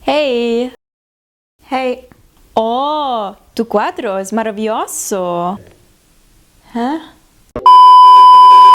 Hey! Hey! Oh, tu cuadro es maravilloso! Huh?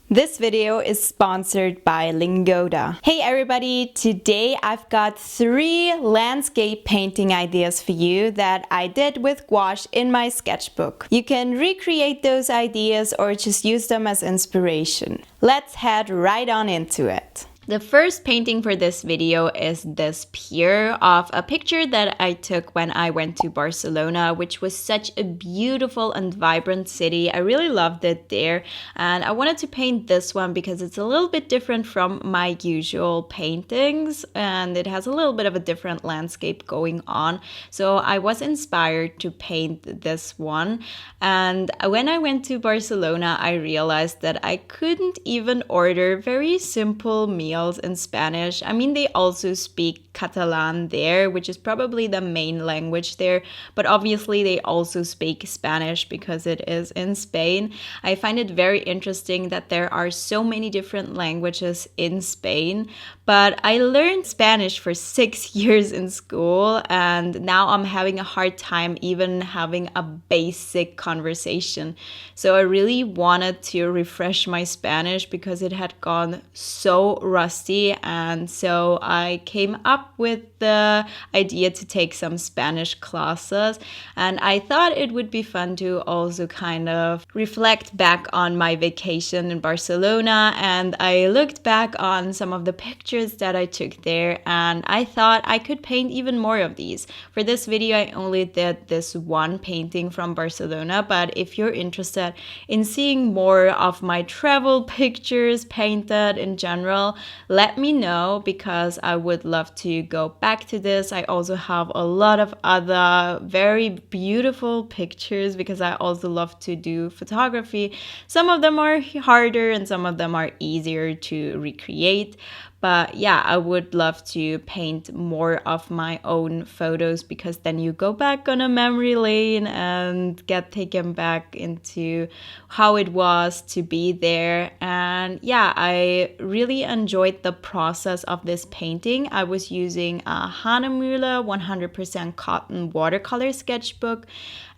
This video is sponsored by Lingoda. Hey everybody, today I've got 3 landscape painting ideas for you that I did with gouache in my sketchbook. You can recreate those ideas or just use them as inspiration. Let's head right on into it. The first painting for this video is this pier of a picture that I took when I went to Barcelona, which was such a beautiful and vibrant city. I really loved it there, and I wanted to paint this one because it's a little bit different from my usual paintings and it has a little bit of a different landscape going on. So I was inspired to paint this one, and when I went to Barcelona I realized that I couldn't even order very simple meals in Spanish. I mean, they also speak Catalan there, which is probably the main language there, but obviously they also speak Spanish because it is in Spain. I find it very interesting that there are so many different languages in Spain, but I learned Spanish for 6 years in school and now I'm having a hard time even having a basic conversation. So I really wanted to refresh my Spanish because it had gone so rusty, and so I came up with the idea to take some Spanish classes, and I thought it would be fun to also kind of reflect back on my vacation in Barcelona, and I looked back on some of the pictures that I took there and I thought I could paint even more of these. For this video I only did this one painting from Barcelona, but if you're interested in seeing more of my travel pictures painted in general, let me know because I would love to go back to this. I also have a lot of other very beautiful pictures because I also love to do photography. Some of them are harder and some of them are easier to recreate. But yeah, I would love to paint more of my own photos because then you go back on a memory lane and get taken back into how it was to be there. And yeah, I really enjoyed the process of this painting. I was using a Hahnemühle 100% cotton watercolor sketchbook.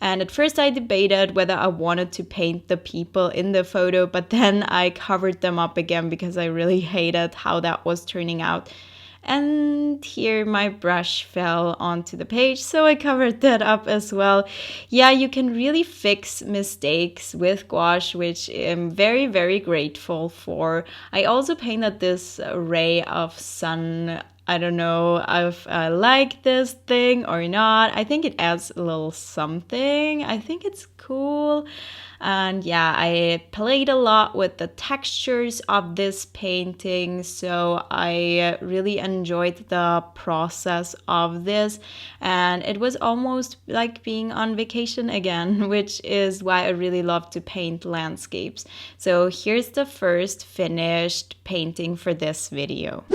And at first I debated whether I wanted to paint the people in the photo, but then I covered them up again because I really hated how that was turning out. And here my brush fell onto the page, so I covered that up as well. Yeah, you can really fix mistakes with gouache, which I'm very, very grateful for. I also painted this ray of sun. I don't know if I like this thing or not. I think it adds a little something. I think it's cool. And yeah, I played a lot with the textures of this painting, so I really enjoyed the process of this. And it was almost like being on vacation again, which is why I really love to paint landscapes. So here's the first finished painting for this video.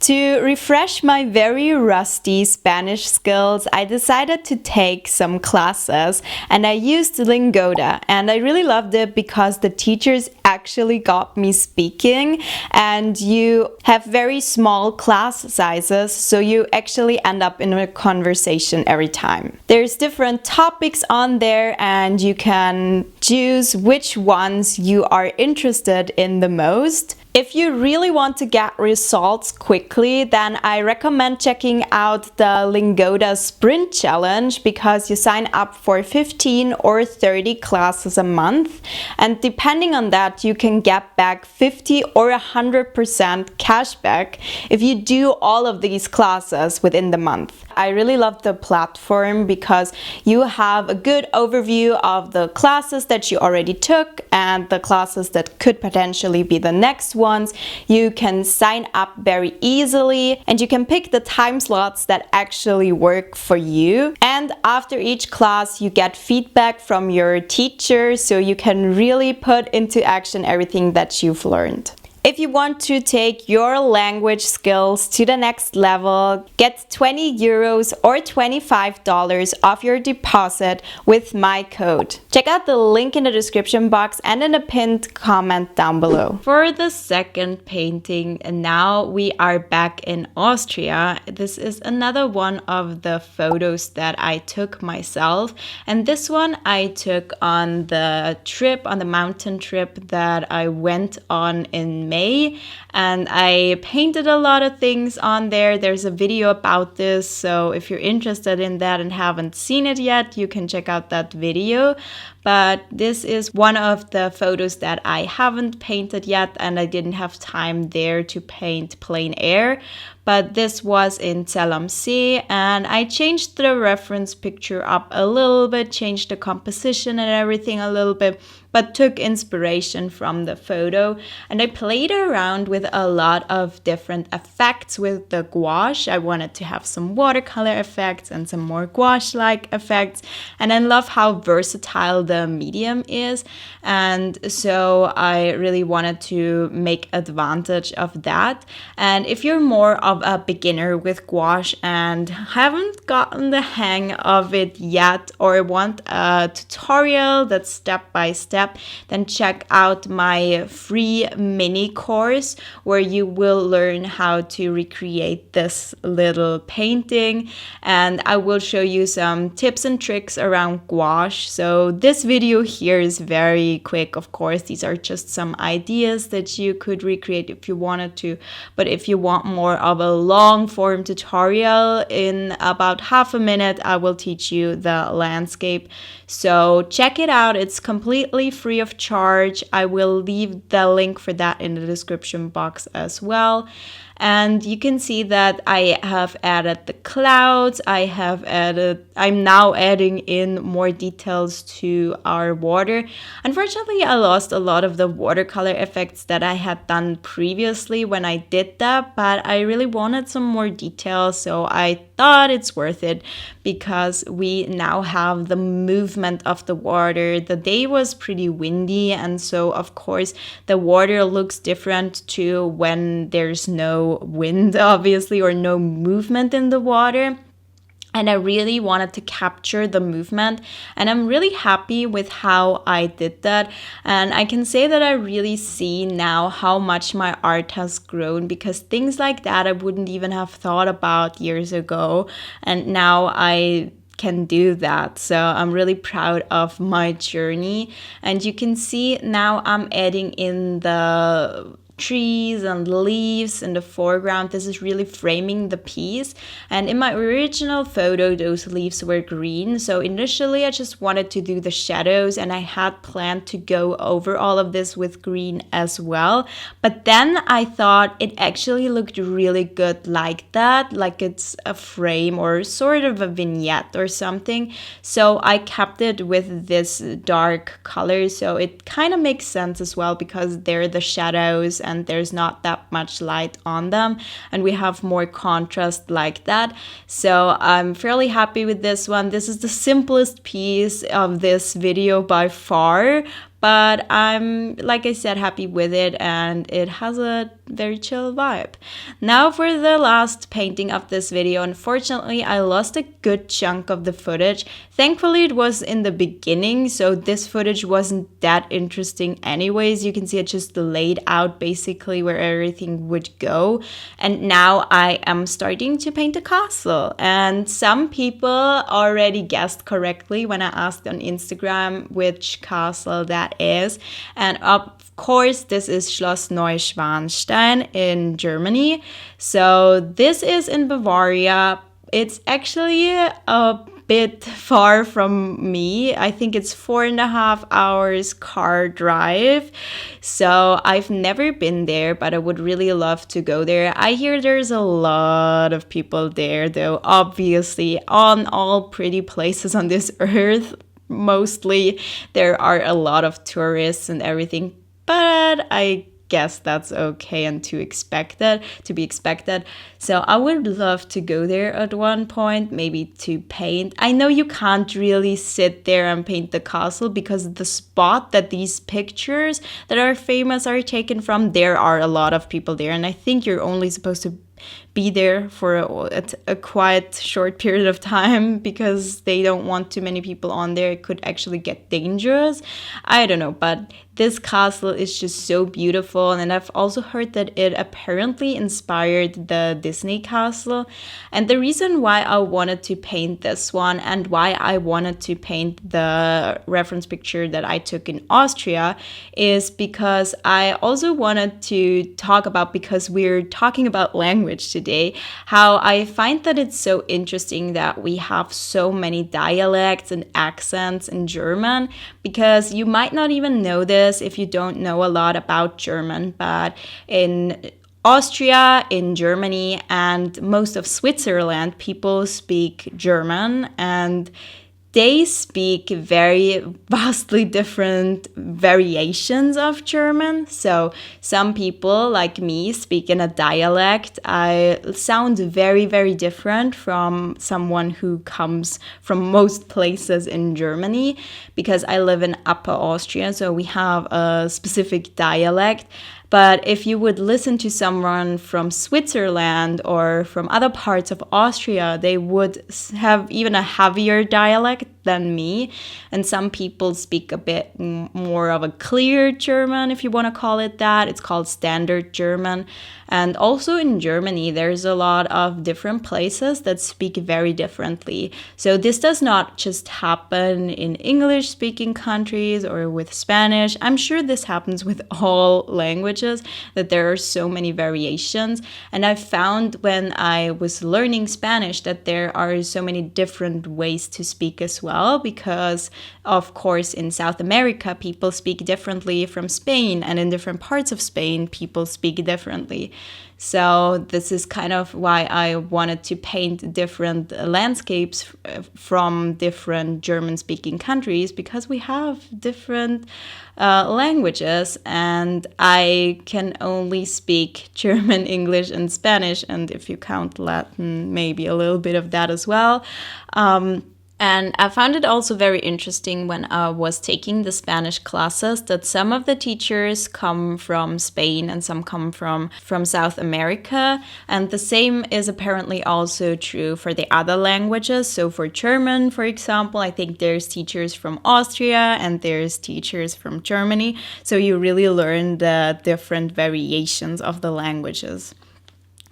To refresh my very rusty Spanish skills, I decided to take some classes and I used Lingoda, and I really loved it because the teachers actually got me speaking, and you have very small class sizes, so you actually end up in a conversation every time. There's different topics on there and you can choose which ones you are interested in the most. If you really want to get results quickly, then I recommend checking out the Lingoda Sprint Challenge because you sign up for 15 or 30 classes a month, and depending on that you can get back 50 or 100% cash back if you do all of these classes within the month. I really love the platform because you have a good overview of the classes that you already took and the classes that could potentially be the next ones. You can sign up very easily and you can pick the time slots that actually work for you. And after each class you get feedback from your teacher, so you can really put into action everything that you've learned. If you want to take your language skills to the next level, get 20 euros or $25 off your deposit with my code. Check out the link in the description box and in the pinned comment down below. For the second painting, now we are back in Austria. This is another one of the photos that I took myself, and this one I took on the trip, on the mountain trip that I went on in May, and I painted a lot of things on there. There's a video about this, so if you're interested in that and haven't seen it yet, you can check out that video. But this is one of the photos that I haven't painted yet, and I didn't have time there to paint plein air. But this was in Zell am See, and I changed the reference picture up a little bit, changed the composition and everything a little bit, but took inspiration from the photo. And I played around with a lot of different effects with the gouache. I wanted to have some watercolor effects and some more gouache-like effects. And I love how versatile the medium is. And so I really wanted to make advantage of that. And if you're more of a beginner with gouache and haven't gotten the hang of it yet, or want a tutorial that's step by step, then check out my free mini course where you will learn how to recreate this little painting, and I will show you some tips and tricks around gouache. So this video here is very quick. Of course, these are just some ideas that you could recreate if you wanted to, but if you want more of a long form tutorial, in about half a minute I will teach you the landscape. So check it out. It's completely free of charge. I will leave the link for that in the description box as well. And you can see that I have added the clouds. I'm now adding in more details to our water. Unfortunately, I lost a lot of the watercolor effects that I had done previously when I did that, but I really wanted some more details, so I thought it's worth it because we now have the movement of the water. The day was pretty windy, and so of course the water looks different to when there's no wind, obviously, or no movement in the water. And I really wanted to capture the movement, and I'm really happy with how I did that. And I can say that I really see now how much my art has grown, because things like that I wouldn't even have thought about years ago, and now I can do that. So I'm really proud of my journey. And you can see now I'm adding in the trees and leaves in the foreground. This is really framing the piece. And in my original photo, those leaves were green. So initially I just wanted to do the shadows, and I had planned to go over all of this with green as well. But then I thought it actually looked really good like that, like it's a frame or sort of a vignette or something. So I kept it with this dark color. So it kind of makes sense as well, because they're the shadows and there's not that much light on them, and we have more contrast like that. So I'm fairly happy with this one. This is the simplest piece of this video by far, but I'm, like I said, happy with it, and it has a very chill vibe. Now for the last painting of this video. Unfortunately, I lost a good chunk of the footage. Thankfully, it was in the beginning, so this footage wasn't that interesting anyways. You can see it just laid out basically where everything would go. And now I am starting to paint a castle. And some people already guessed correctly when I asked on Instagram which castle that is. And of course, this is Schloss Neuschwanstein in Germany. So this is in Bavaria. It's actually a bit far from me. I think it's 4.5 hours car drive. So I've never been there, but I would really love to go there. I hear there's a lot of people there, though, obviously, on all pretty places on this earth. Mostly there are a lot of tourists and everything, but I guess that's okay and to be expected. So I would love to go there at one point, maybe to paint. I know you can't really sit there and paint the castle because the spot that these pictures that are famous are taken from, there are a lot of people there, and I think you're only supposed to be there for a quite short period of time because they don't want too many people on there. It could actually get dangerous. I don't know, but this castle is just so beautiful, and I've also heard that it apparently inspired the Disney castle. And the reason why I wanted to paint this one and why I wanted to paint the reference picture that I took in Austria is because I also wanted to talk about, because we're talking about language today, how I find that it's so interesting that we have so many dialects and accents in German, because you might not even know this if you don't know a lot about German, but in Austria, in Germany, and most of Switzerland, people speak German, and they speak very vastly different variations of German. So some people, like me, speak in a dialect. I sound very, very different from someone who comes from most places in Germany, because I live in Upper Austria, so we have a specific dialect. But if you would listen to someone from Switzerland or from other parts of Austria, they would have even a heavier dialect than me. And some people speak a bit more of a clear German, if you want to call it that. It's called Standard German. And also in Germany, there's a lot of different places that speak very differently. So this does not just happen in English-speaking countries or with Spanish. I'm sure this happens with all languages, that there are so many variations. And I found when I was learning Spanish that there are so many different ways to speak as well, because of course in South America people speak differently from Spain, and in different parts of Spain people speak differently. So this is kind of why I wanted to paint different landscapes from different German-speaking countries, because we have different languages, and I can only speak German, English, and Spanish, and if you count Latin, maybe a little bit of that as well. And I found it also very interesting when I was taking the Spanish classes that some of the teachers come from Spain and some come from South America. And the same is apparently also true for the other languages. So for German, for example, I think there's teachers from Austria and there's teachers from Germany. So you really learn the different variations of the languages.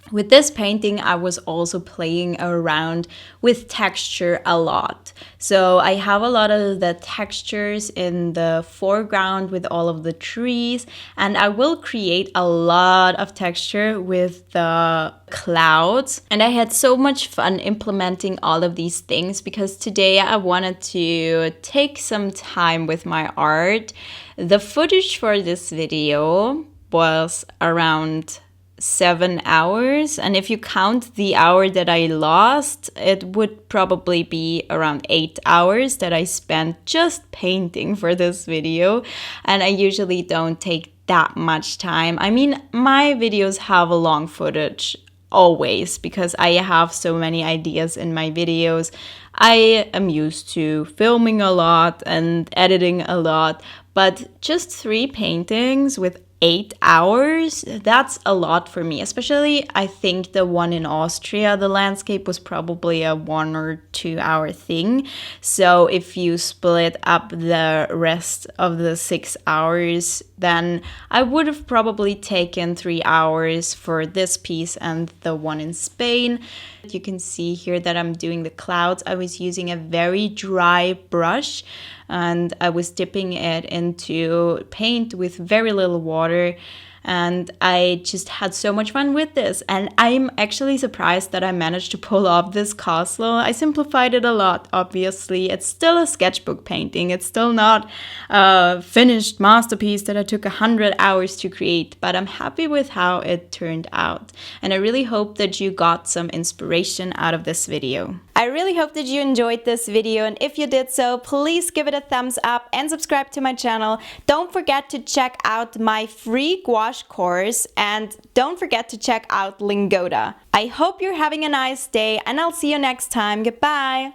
With this painting, I was also playing around with texture a lot. So I have a lot of the textures in the foreground with all of the trees, and I will create a lot of texture with the clouds. And I had so much fun implementing all of these things, because today I wanted to take some time with my art. The footage for this video was around 7 hours, and if you count the hour that I lost, it would probably be around 8 hours that I spent just painting for this video. And I usually don't take that much time. I mean, my videos have a long footage always, because I have so many ideas in my videos. I am used to filming a lot and editing a lot, but just 3 paintings with 8 hours, that's a lot for me. Especially, I think the one in Austria, the landscape, was probably a 1 or 2 hour thing. So if you split up the rest of the 6 hours, then I would have probably taken 3 hours for this piece and the one in Spain. You can see here that I'm doing the clouds. I was using a very dry brush, and I was dipping it into paint with very little water, and I just had so much fun with this. And I'm actually surprised that I managed to pull off this castle. I simplified it a lot, obviously. It's still a sketchbook painting. It's still not a finished masterpiece that I took 100 hours to create, but I'm happy with how it turned out. And I really hope that you got some inspiration out of this video. I really hope that you enjoyed this video, and if you did so, please give it a thumbs up and subscribe to my channel. Don't forget to check out my free gouache course, and don't forget to check out Lingoda. I hope you're having a nice day, and I'll see you next time. Goodbye!